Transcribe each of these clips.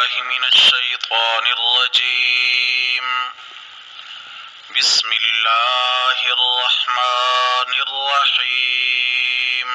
بالله من الشيطان الرجيم. بسم الله الرحمن الرحیم.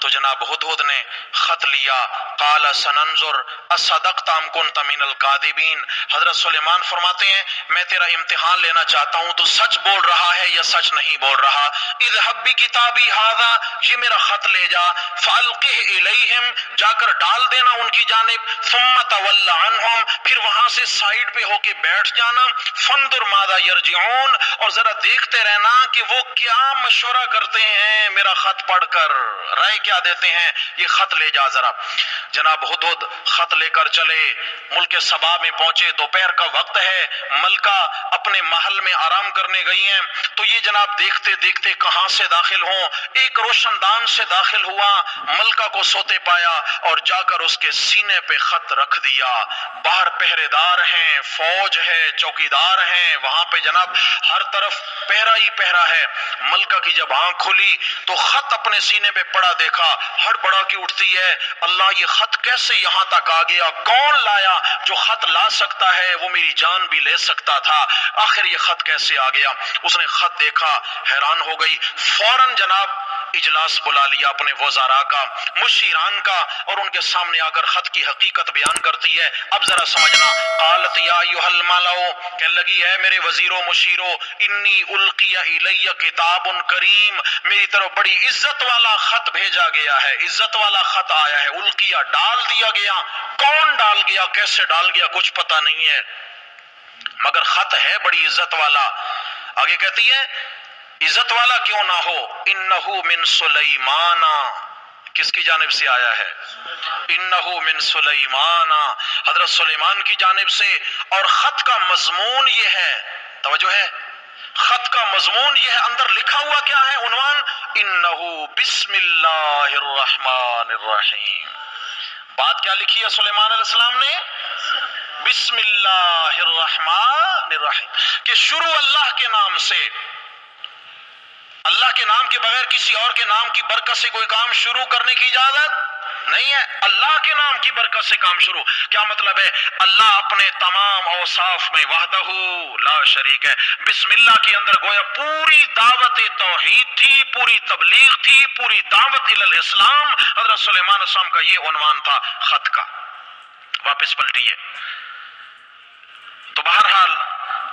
تو جناب ہدہد نے خط لیا. قال سننظر اصدقت ام کنت من الکاذبین. حضرت سلیمان فرماتے ہیں میں تیرا امتحان لینا چاہتا ہوں تو سچ بول رہا ہے یا سچ نہیں بول رہا. اذهب بکتابی ھذا، یہ میرا خط لے جا. فالقہ الیہم، جا کر ڈال دینا ان کی جانب. ثم تول عنہم، پھر وہاں سے سائیڈ پہ ہو کے بیٹھ جانا. فانظر ماذا یرجعون، اور ذرا دیکھتے رہنا کہ وہ کیا مشورہ کرتے ہیں میرا خط پڑھ کر، رائے کیا دیتے ہیں. یہ خط لے جا ذرا. جناب ہدہد خط لے کر چلے. ملک سبا میں پہنچے. دوپہر کا وقت ہے. ملکہ اپنے محل میں آرام کرنے گئی ہیں. تو یہ جناب دیکھتے دیکھتے کہاں سے داخل ہوں. ایک روشن دان سے داخل ہوا. ملکہ کو سوتے پایا اور جا کر اس کے سینے پہ خط رکھ دیا. باہر پہرے دار ہیں، فوج ہے، چوکیدار ہیں. وہاں پہ جناب ہر طرف پہرا ہی پہرا ہے. ملکہ کی جب آنکھ کھلی تو خط اپنے سینے پہ پڑا دیکھا. ہڑبڑا کی اٹھتی ہے، اللہ یہ خط کیسے یہاں تک آ گیا؟ کون لایا؟ جو خط لا سکتا ہے وہ میری جان بھی لے سکتا تھا. آخر یہ خط کیسے آ گیا؟ اس نے خط دیکھا، حیران ہو گئی. فوراً جناب اجلاس بلا لیا اپنے وزراء کا، مشیران کا، اور ان کے سامنے آ کر خط کی حقیقت بیان کرتی ہے. اب ذرا سمجھنا. قالت یا ایھا الملأ، کہنے لگی ہے میرے وزیروں مشیروں، انی القی الی کتاب کریم، میری طرف بڑی عزت والا خط بھیجا گیا ہے. عزت والا خط آیا ہے. القیہ ڈال دیا گیا. کون ڈال گیا، کیسے ڈال گیا کچھ پتہ نہیں ہے، مگر خط ہے بڑی عزت والا. آگے کہتی ہے عزت والا کیوں نہ ہو، انہو من سلیمان، کس کی جانب سے آیا ہے؟ انہو من سلیمان، حضرت سلیمان کی جانب سے. اور خط کا مضمون یہ ہے، توجہ ہے، خط کا مضمون یہ ہے، اندر لکھا ہوا کیا ہے عنوان؟ انہو بسم اللہ الرحمن الرحیم. بات کیا لکھی ہے سلیمان علیہ السلام نے؟ بسم اللہ الرحمن الرحیم، کہ شروع اللہ کے نام سے. اللہ کے نام کے بغیر کسی اور کے نام کی برکت سے کوئی کام شروع کرنے کی اجازت نہیں ہے. اللہ کے نام کی برکت سے کام شروع. کیا مطلب ہے؟ اللہ اپنے تمام اوصاف میں وحدہ لا شریک ہے. بسم اللہ کے اندر گویا پوری دعوت توحید تھی، پوری تبلیغ تھی، پوری دعوت الاسلام. حضرت سلیمان علیہ السلام کا یہ عنوان تھا خط کا. واپس پلٹیے. تو بہرحال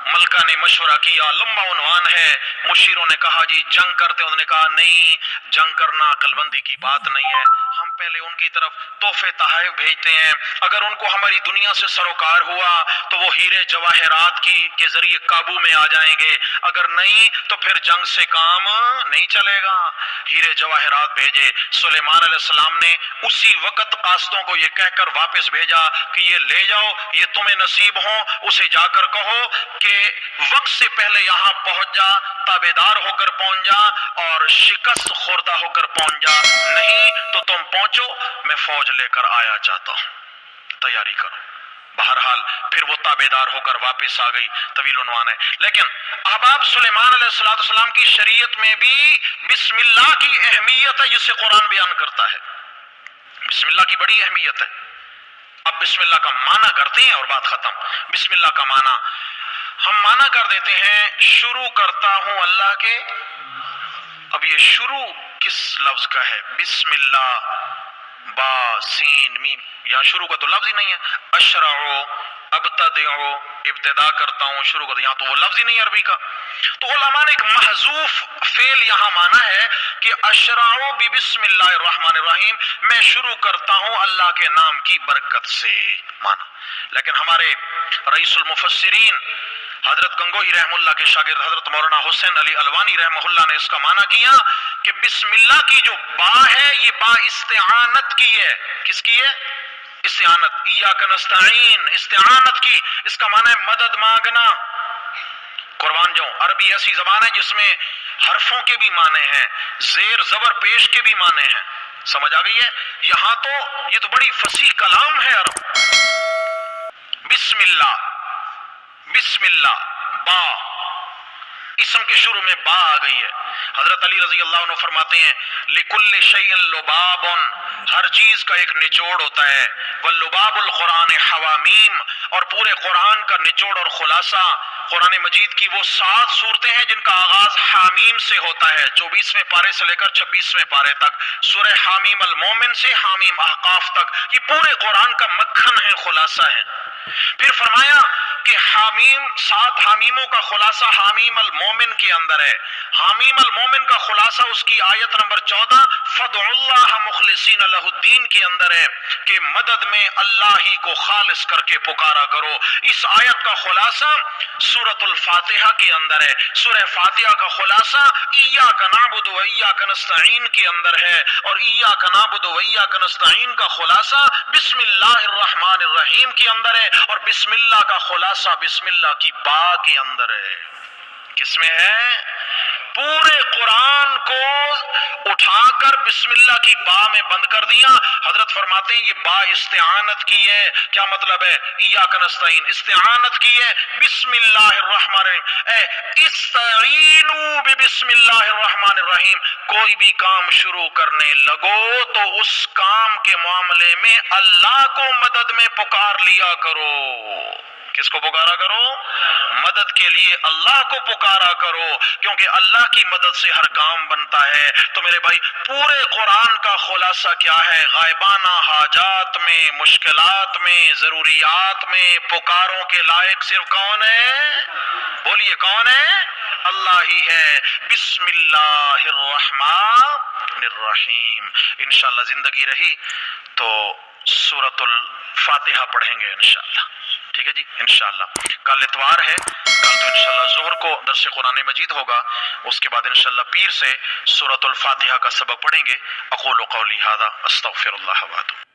ملکہ نے مشورہ کیا، لمبا عنوان ہے. مشیروں نے کہا جی جنگ کرتے، انہوں نے کہا نہیں، جنگ کرنا عقل مندی کی بات نہیں ہے. ہم پہلے ان کی طرف تحفے تحائف بھیجتے ہیں. اگر ان کو ہماری دنیا سے سروکار ہوا تو وہ ہیرے جواہرات کے ذریعے قابو میں آ جائیں گے، اگر نہیں تو پھر جنگ سے کام نہیں چلے گا. ہیرے جواہرات بھیجے. سلیمان علیہ السلام نے اسی وقت قاصدوں کو یہ کہہ کر واپس بھیجا کہ یہ لے جاؤ، یہ تمہیں نصیب ہوں. اسے جا کر کہو کہ وقت سے پہلے یہاں پہنچ جا، تابیدار ہو کر پہنچ جا اور شکست خوردہ ہو کر پہنچ جا. نہیں تو تم پہنچو، میں فوج لے کر آیا چاہتا ہوں، تیاری کرو. بہرحال پھر وہ تابیدار ہو کر واپس آ گئی. طویل عنوان ہے. لیکن احباب سلیمان علیہ السلام کی شریعت میں بھی بسم اللہ کی اہمیت ہے جسے قرآن بیان کرتا ہے. بسم اللہ کی بڑی اہمیت ہے. اب بسم اللہ کا معنی کرتے ہیں اور بات ختم. بسم اللہ کا معنی ہم معنی کر دیتے ہیں شروع کرتا ہوں اللہ کے. اب یہ شروع کس لفظ کا ہے؟ بسم اللہ، با سین میم، یہاں شروع کا تو لفظ ہی نہیں ہے. اشرعو، ابتدعو، ابتدا کرتا ہوں، شروع کرتا ہوں، یہاں تو وہ لفظ ہی نہیں ہے عربی کا. تو علماء نے ایک محذوف فعل یہاں مانا ہے کہ اشرعو بسم اللہ الرحمن الرحیم، میں شروع کرتا ہوں اللہ کے نام کی برکت سے مانا. لیکن ہمارے رئیس المفسرین حضرت گنگوہی رحمہ اللہ کے شاگرد حضرت مولانا حسین علی الوانی رحمہ اللہ نے اس کا معنی کیا کہ بسم اللہ کی جو با ہے یہ با استعانت کی ہے. کس کی ہے؟ استعانت. ایاک نستعین، استعانت کی. اس کا معنی ہے مدد مانگنا. قربان جاؤں، عربی ایسی زبان ہے جس میں حرفوں کے بھی معنی ہیں، زیر زبر پیش کے بھی معنی ہیں. سمجھ آ گئی ہے؟ یہاں تو یہ تو بڑی فصیح کلام ہے عرب. بسم اللہ، بسم اللہ، با اسم کے شروع میں با آ گئی ہے۔ حضرت علی رضی اللہ عنہ فرماتے ہیں لکل شیء لباب، ہر چیز کا ایک نچوڑ ہوتا ہے، واللباب القرآن حوامیم، اور پورے قرآن کا نچوڑ اور خلاصہ قرآن مجید کی وہ 7 صورتیں ہیں جن کا آغاز حامیم سے ہوتا ہے، 24ویں پارے سے لے کر 26ویں پارے تک، سورہ حامیم المومن سے حامیم احقاف تک، یہ پورے قرآن کا مکھن ہے، خلاصہ ہے۔ پھر فرمایا کہ حامیم 7 حامیموں کا خلاصہ حامیم المومن کے اندر ہے۔ حامیم المومن کا خلاصہ اس کی آیت نمبر 14 فدعوا اللہ مخلصین لہ الدین کے اندر ہے کہ مدد میں اللہ ہی کو خالص کر کے پکارا کرو۔ اس آیت کا خلاصہ سورۃ الفاتحہ کے اندر ہے۔ سورہ فاتحہ کا خلاصہ ایاک نعبد و ایاک نستعین کے اندر ہے، اور ایاک نعبد و ایاک نستعین کا خلاصہ بسم اللہ الرحمن الرحیم کے اندر ہے، اور بسم اللہ کا خلاصہ بسم اللہ کی با کے اندر ہے۔ کس میں ہے؟ پورے قرآن کو اٹھا کر بسم اللہ کی با میں بند کر دیا۔ حضرت فرماتے ہیں یہ با استعانت کی ہے۔ کیا مطلب ہے؟ ایاک نستعین استعانت کی ہے بسم اللہ الرحمن الرحیم، استعینوا بسم اللہ الرحمن الرحیم، کوئی بھی کام شروع کرنے لگو تو اس کام کے معاملے میں اللہ کو مدد میں پکار لیا کرو۔ کس کو پکارا کرو؟ مدد کے لیے اللہ کو پکارا کرو، کیونکہ اللہ کی مدد سے ہر کام بنتا ہے۔ تو میرے بھائی پورے قرآن کا خلاصہ کیا ہے؟ غائبانہ حاجات میں، مشکلات میں، ضروریات میں پکاروں کے لائق صرف کون ہے؟ بولیے کون ہے؟ اللہ ہی ہے۔ بسم اللہ الرحمن الرحیم۔ انشاءاللہ زندگی رہی تو سورۃ الفاتحہ پڑھیں گے انشاءاللہ، ٹھیک ہے جی انشاءاللہ۔ کل اتوار ہے، کل تو انشاءاللہ ظہر کو درس قرآن مجید ہوگا، اس کے بعد انشاءاللہ پیر سے سورۃ الفاتحہ کا سبق پڑھیں گے۔ اقول قولی ھذا استغفر اللہ واتوب۔